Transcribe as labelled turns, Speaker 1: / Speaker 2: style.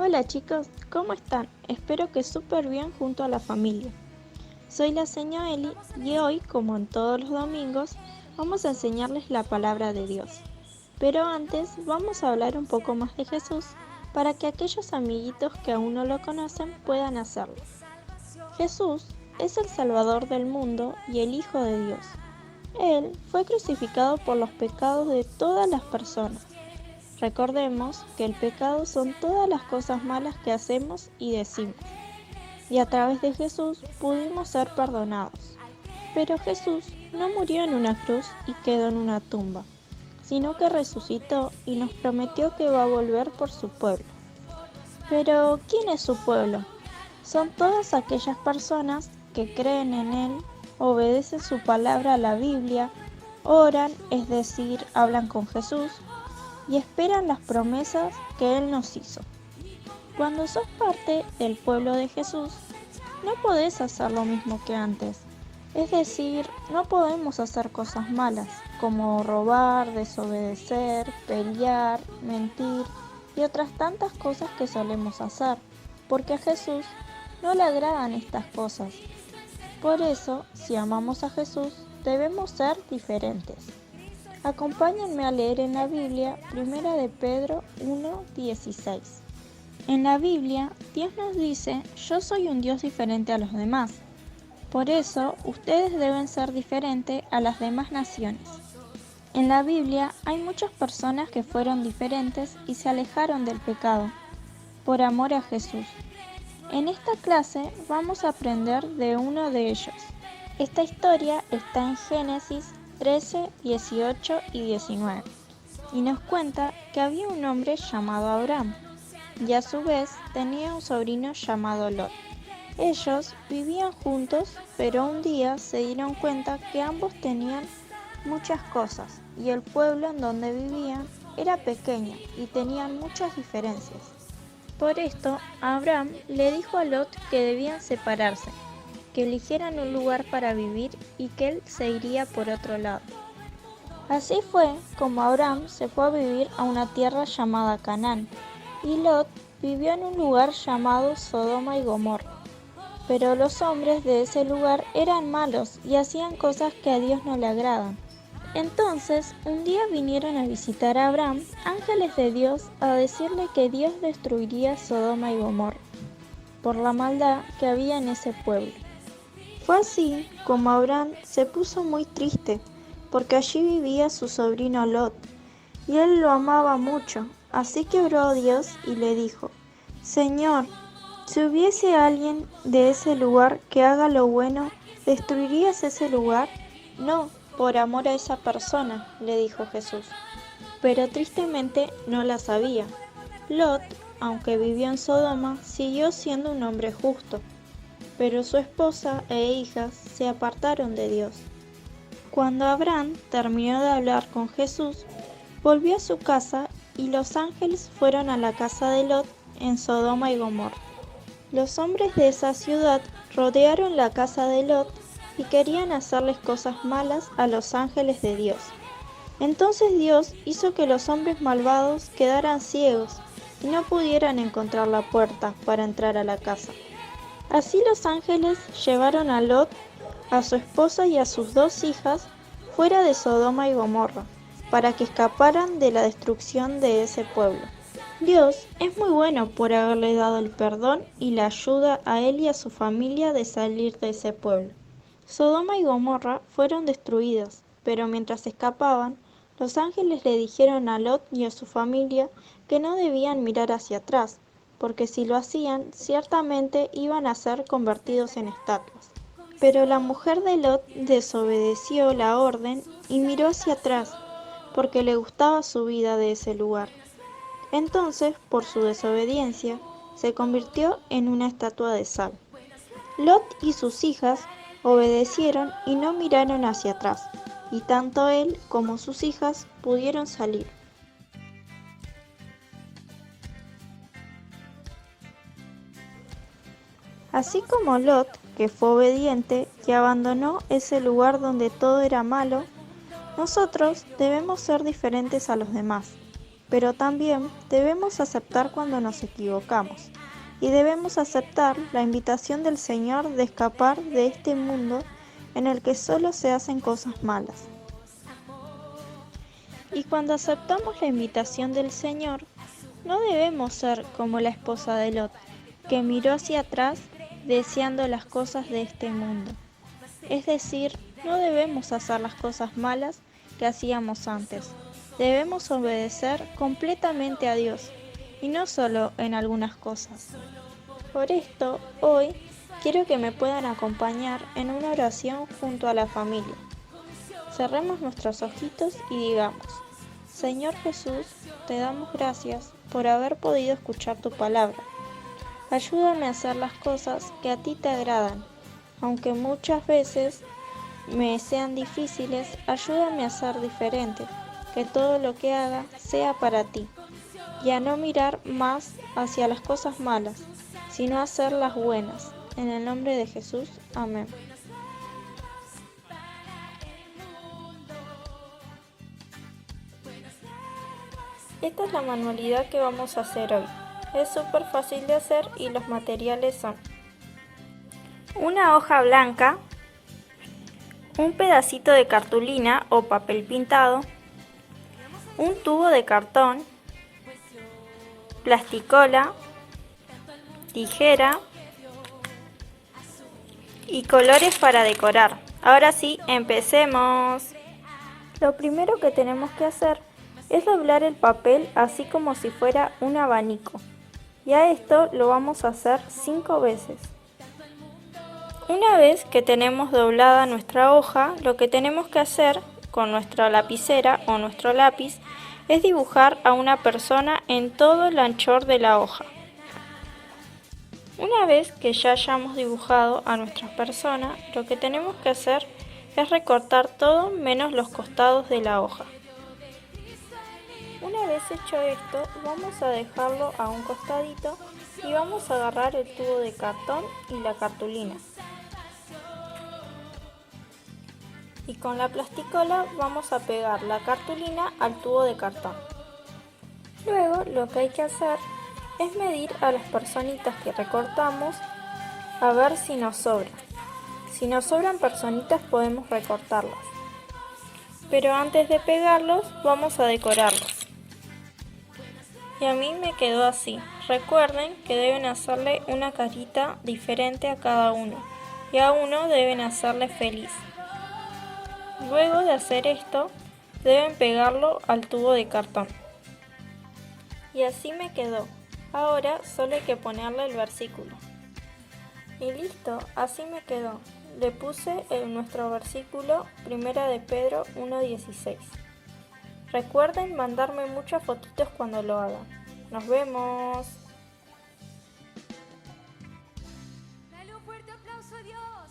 Speaker 1: Hola chicos, ¿cómo están? Espero que súper bien junto a la familia. Soy la señora Eli y hoy, como en todos los domingos, vamos a enseñarles la palabra de Dios. Pero antes vamos a hablar un poco más de Jesús para que aquellos amiguitos que aún no lo conocen puedan hacerlo. Jesús es el Salvador del mundo y el Hijo de Dios. Él fue crucificado por los pecados de todas las personas. Recordemos que el pecado son todas las cosas malas que hacemos y decimos, y a través de Jesús pudimos ser perdonados. Pero Jesús no murió en una cruz y quedó en una tumba, sino que resucitó y nos prometió que va a volver por su pueblo. Pero, ¿quién es su pueblo? Son todas aquellas personas que creen en Él, obedecen su palabra a la Biblia, oran, es decir, hablan con Jesús, y esperan las promesas que Él nos hizo. Cuando sos parte del pueblo de Jesús, no podés hacer lo mismo que antes. Es decir, no podemos hacer cosas malas, como robar, desobedecer, pelear, mentir y otras tantas cosas que solemos hacer, porque a Jesús no le agradan estas cosas. Por eso, si amamos a Jesús, debemos ser diferentes. Acompáñenme a leer en la Biblia 1 de Pedro 1:16. En la Biblia, Dios nos dice, yo soy un Dios diferente a los demás. Por eso, ustedes deben ser diferentes a las demás naciones. En la Biblia hay muchas personas que fueron diferentes y se alejaron del pecado, por amor a Jesús. En esta clase vamos a aprender de uno de ellos. Esta historia está en Génesis 13, 18 y 19, y nos cuenta que había un hombre llamado Abraham, y a su vez tenía un sobrino llamado Lot. Ellos vivían juntos, pero un día se dieron cuenta que ambos tenían muchas cosas, y el pueblo en donde vivían era pequeño y tenían muchas diferencias. Por esto, Abraham le dijo a Lot que debían separarse, que eligieran un lugar para vivir y que él se iría por otro lado. Así fue como Abraham se fue a vivir a una tierra llamada Canaán, y Lot vivió en un lugar llamado Sodoma y Gomorra. Pero los hombres de ese lugar eran malos y hacían cosas que a Dios no le agradan. Entonces, un día vinieron a visitar a Abraham ángeles de Dios a decirle que Dios destruiría Sodoma y Gomorra por la maldad que había en ese pueblo. Fue así como Abraham se puso muy triste, porque allí vivía su sobrino Lot, y él lo amaba mucho, así que oró a Dios y le dijo, Señor, si hubiese alguien de ese lugar que haga lo bueno, ¿destruirías ese lugar? No, por amor a esa persona, le dijo Jesús. Pero tristemente no la sabía. Lot, aunque vivió en Sodoma, siguió siendo un hombre justo, pero su esposa e hijas se apartaron de Dios. Cuando Abraham terminó de hablar con Jesús, volvió a su casa y los ángeles fueron a la casa de Lot en Sodoma y Gomorra. Los hombres de esa ciudad rodearon la casa de Lot y querían hacerles cosas malas a los ángeles de Dios. Entonces Dios hizo que los hombres malvados quedaran ciegos y no pudieran encontrar la puerta para entrar a la casa. Así los ángeles llevaron a Lot, a su esposa y a sus 2 hijas fuera de Sodoma y Gomorra, para que escaparan de la destrucción de ese pueblo. Dios es muy bueno por haberle dado el perdón y la ayuda a él y a su familia de salir de ese pueblo. Sodoma y Gomorra fueron destruidas, pero mientras escapaban, los ángeles le dijeron a Lot y a su familia que no debían mirar hacia atrás, porque si lo hacían, ciertamente iban a ser convertidos en estatuas. Pero la mujer de Lot desobedeció la orden y miró hacia atrás, porque le gustaba su vida de ese lugar. Entonces, por su desobediencia, se convirtió en una estatua de sal. Lot y sus hijas obedecieron y no miraron hacia atrás, y tanto él como sus hijas pudieron salir. Así como Lot, que fue obediente y abandonó ese lugar donde todo era malo, nosotros debemos ser diferentes a los demás. pero también debemos aceptar cuando nos equivocamos y debemos aceptar la invitación del Señor de escapar de este mundo en el que solo se hacen cosas malas. Y cuando aceptamos la invitación del Señor, no debemos ser como la esposa de Lot, que miró hacia atrás deseando las cosas de este mundo. Es decir, no debemos hacer las cosas malas que hacíamos antes. Debemos obedecer completamente a Dios, y no solo en algunas cosas. Por esto, hoy quiero que me puedan acompañar en una oración junto a la familia. Cerremos nuestros ojitos y digamos: Señor Jesús, te damos gracias por haber podido escuchar tu palabra. Ayúdame a hacer las cosas que a ti te agradan, aunque muchas veces me sean difíciles. Ayúdame a ser diferente, que todo lo que haga sea para ti, y a no mirar más hacia las cosas malas, sino a hacer las buenas. En el nombre de Jesús, amén. Esta es la manualidad que vamos a hacer hoy. Es súper fácil de hacer y los materiales son una hoja blanca, un pedacito de cartulina o papel pintado, un tubo de cartón, plasticola, tijera y colores para decorar. Ahora sí, empecemos. Lo primero que tenemos que hacer es doblar el papel así como si fuera un abanico. Y a esto lo vamos a hacer 5 veces. Una vez que tenemos doblada nuestra hoja, lo que tenemos que hacer con nuestra lapicera o nuestro lápiz es dibujar a una persona en todo el anchor de la hoja. Una vez que ya hayamos dibujado a nuestra persona, lo que tenemos que hacer es recortar todo menos los costados de la hoja. Una vez hecho esto, vamos a dejarlo a un costadito y vamos a agarrar el tubo de cartón y la cartulina. Y con la plasticola vamos a pegar la cartulina al tubo de cartón. Luego lo que hay que hacer es medir a las personitas que recortamos a ver si nos sobran. Si nos sobran personitas podemos recortarlas. Pero antes de pegarlos vamos a decorarlos. Y a mí me quedó así. Recuerden que deben hacerle una carita diferente a cada uno. Y a uno deben hacerle feliz. Luego de hacer esto, deben pegarlo al tubo de cartón. Y así me quedó. Ahora solo hay que ponerle el versículo. Y listo, así me quedó. Le puse nuestro versículo, 1 de Pedro 1:16. Recuerden mandarme muchas fotitos cuando lo hagan. ¡Nos vemos!
Speaker 2: Dale un fuerte aplauso a Dios.